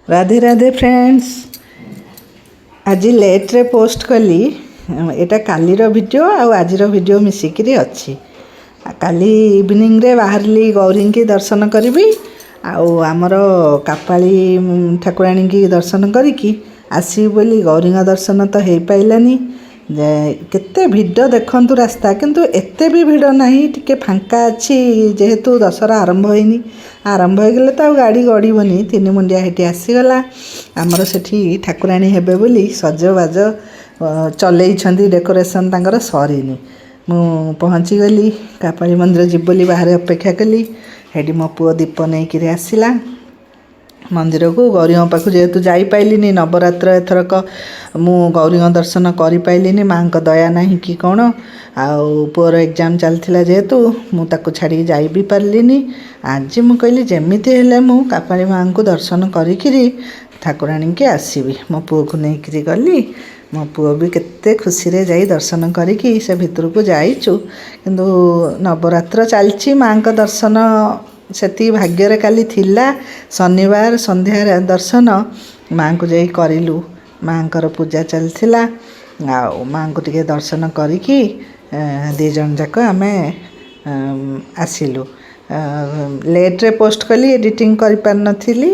Radhe Radhe friends. आज लेट्रे post कली एटा कालीर video आजिर video मिसिकी अच्छी। काली इवनिंग रे बाहरली गौरी की दर्शन करी आमर कापाली ठाकुराणी की दर्शन करी आसबी बोली गौरी दर्शन तो हो पाइलानी। केते भिड़ देखंतु रास्ता किंतु एते भी भिड़ नहीं, टिके फांका अच्छी जेहेतु दशहरा आरंभ होइनी। आरंभ हो गले तो गाड़ी गड़बनी। तीन मुंडिया हेटी आसीगला। आमर सेठी ठाकुराणी हेबे बोली सजबाज चलई डेकोरेशन तांकर सरीनी। मु पहुँची गली कापाली मंदिर जीव बोली बाहर अपेक्षा कली। हेटी मो पुओ दीप नहीं आसला मंदिर को। गौरी पाखु जेहेतु जापाइलिनी नवरात्र एथरक मु गौरी दर्शन कर पाइलिनी। माँ का दया नहीं कि कौन पुअर एग्जाम चलता जेहेतु मुझे छाड़ी जा भी पार्लिनी। आज मु कहली जमीती हेले मु कापाली माँ को दर्शन करी ठाकुराणी के आसबि। मो पुओ को लेकिन गली। मो पुओ भी केते खुशी रे जाई दर्शन करी से भितर को जाइचु। किंतु नवरात्र चलची माँ का दर्शन सेती भाग्य काली थिला। शनिवार संध्या दर्शन माँ को जाई करिलु। माँ कर पूजा चलथिला माँ को टिके दर्शन करी दी जन जाक आमे आसिलु। लेट्रे पोस्ट कली एडिटिंग कर पार नथिली।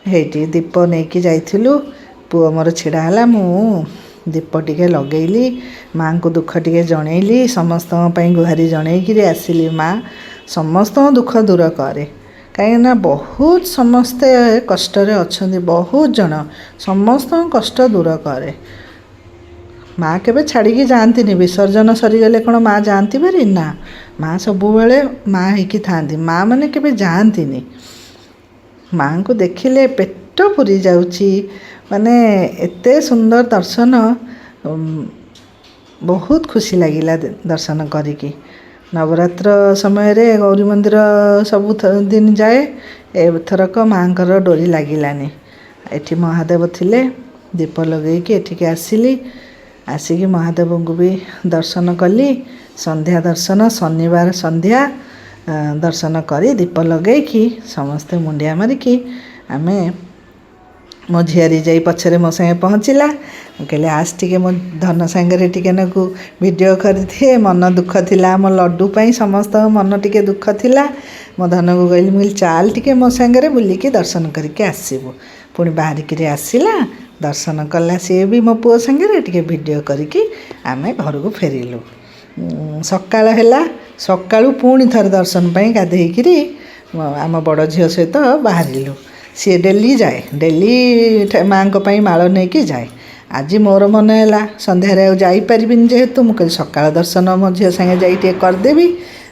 हेटी दीप नहीं जाइथिलु। पुओ मोर छिड़ा हला मु दीप टिके लगेली। माँ को दुख टिके जनइली। समस्त गुहारी जनईकि आसिली। माँ समस्त दुख दूर करे कहीं बहुत समस्ते कष्ट अच्छा। बहुत जन समस्त कष्ट दूर करे। माँ केबे छाड़ी जाती विसर्जन सरीगले कौन माँ जाती पारी ना। माँ सबु बेले माँ होकी था। माँ मैंने केबे जाती। माँ को देखिले पेट पूरी जाउची। माने एते सुंदर दर्शन बहुत खुशी लगिला दर्शन करी। नवरात्र समय रे गौरी मंदिर सबु दिन जाए। एथरक माँ कर डोरी लगिलानी। एठी महादेव थिले दीप लगेकी एठिके आसिली। आसिकी महादेव को भी दर्शन कली। संध्या दर्शन शनिवार संध्या दर्शन करी दीप लगेकी समस्ते मुंडिया मारिकी आमे मो झियारी जाई पछरे मो संगे पहुँचला। कहले आज टिके मो धन सांगे टिके नाकू वीडियो करदिए। मन दुख थिला मो लड्डू पाई समस्त मन टिके दुख थिला। मो धन को कहली मुझे चाल टिके मो सांगे बुलिकी दर्शन करके आसबु। पुणी बाहरिकी आसला दर्शन कला सी भी मो पुओ सांगे टिके वीडियो करके आमे घर को फेरिलु। सकाळ हैला सकाळू पुणी थर दर्शन पाई गाधेइकिरी आम बड़ झील सहित बाहरिलु। सी डेली जाए डेली माँ को माल नहीं कि जाए। आज मोर मन है संध्यारे जापर जेहेतु मुझे सकाल दर्शन मो झील सागे जाइए करदेवी।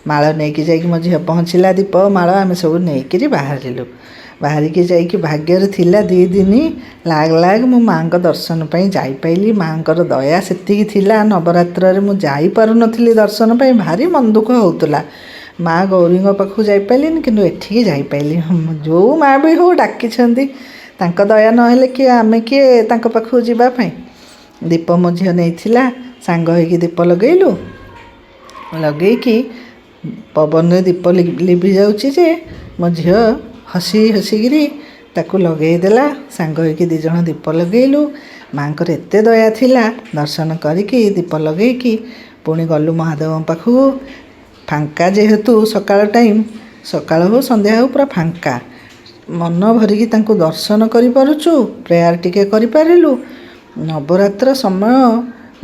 माल नहीं कि जाकि मो झील पहुँचला दीप माल आम सब नहीं बाहरिलु। बाहरिकी जाकि भाग्य थिला 2 दिन लाग लाग मो माँ को दर्शन पाई जाइपाइली। माँ को दया सेतिकी थिला। नवरात्र मु जाई पारु नथिली दर्शन पाई भारी मन दुख होउतला। माँ गौरी पाखु जाइपाइलिनी किंतु एठिकी जाइपाइली। जो माँ भी हो डाकी दया नहेले कि आमे किए तांको पाखु जीवा पाई। दीप मो झील नहीं सांग होइकी दीप लगेलु। लगेकी पवन रे दीप लिभि जाउची जे मो झील हसी हसिकी ताकू लगेदेला। सांग होइकी 2 जण दीप लगेलु। माँ को एते दया थिला दर्शन करिकी दीप लगेकी पुणी गलु महादेव पाखु। फांका जेहेतु सकाळ टाइम सकाळ हो संध्या हो पूरा फांका। मन भरिकी तांको दर्शन करि पारुचु। प्रेयर टिके करि पारिलु। नवरात्र समय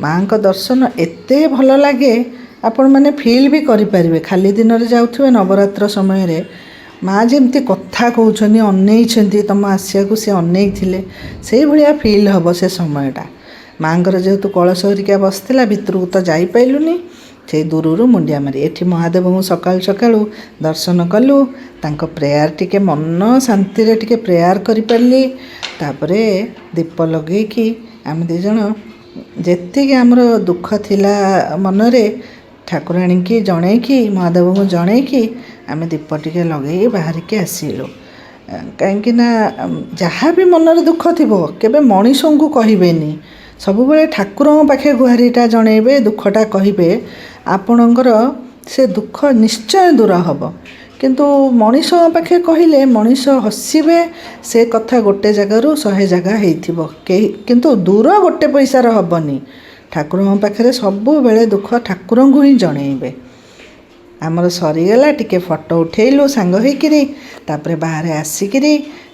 माँ का दर्शन एते भल लगे आपण माने फील भी करि पारिबे। खाली दिन रे जाउथुबे नवरात्र समय रे माँ जेमती कथा कहउछनी अनेइछंती तम आसिया को से अनेइ थिले सेही भलिया फील हबो से समयटा। माँ कर जेहेतु कलश हरिका बसथिला भितर को तो जाई पाइलुनी। से दूर मुंडिया मारी एठी महादेव को सकाळु सकाळु दर्शन कलु। तांको प्रेयर टिके मन शांति रे टिके प्रेयर करि पारली। तापरे दीप लगेकी आम 2 जण जेतिके हमर दुख थिला मन रे ठाकुराणी की जणेकी महादेव को जणेकी आम दीप टिके लगे बाहर के आसिलु। कहीं जहाँ भी मन रे दुख थिबो केबे मनीषों को कहिबेनी। सबुबले ठाकुरों पाखे गुहारीटा जणेबे दुखटा कहिबे आपणकर से दुख निश्चय दूर हम। କିନ୍ତୁ ମଣିଷ ପାଖେ କହିଲେ ମଣିଷ ହସିବେ, ସେ କଥା ଗୋଟେ ଜାଗାରୁ 100 ଜାଗା ହେଇଥିବ, କିନ୍ତୁ ଦୂର ଗୋଟେ ପଇସାର ହେବନି। ଠାକୁରଙ୍କ ପାଖରେ ସବୁବେଳେ ଦୁଃଖ ଠାକୁରଙ୍କୁ ହିଁ ଜଣେଇବେ। ଆମର ସରିଗଲା, ଟିକେ ଫଟୋ ଉଠେଇଲୁ ସାଙ୍ଗ ହେଇକିରି, ତାପରେ ବାହାରେ ଆସିକିରି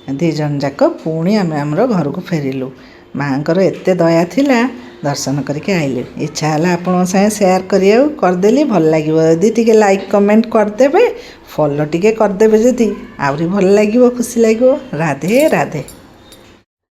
2 ଜଣ ଯାକ ପୁଣି ଆମେ ଆମର ଘରକୁ ଫେରିଲୁ। ମାଆଙ୍କର ଏତେ ଦୟା ଥିଲା, ଦର୍ଶନ କରିକି ଆଇଲୁ। ଇଚ୍ଛା ହେଲା ଆପଣଙ୍କ ସାଙ୍ଗେ ସେୟାର କରିବାକୁ, କରିଦେଲି। ଭଲ ଲାଗିବ ଯଦି ଟିକେ ଲାଇକ୍ କମେଣ୍ଟ କରିଦେବେ, ଫଲୋ ଟିକେ କରିଦେବେ, ଯଦି ଆହୁରି ଭଲ ଲାଗିବ, ଖୁସି ଲାଗିବ। ରାଧେ ରାଧେ।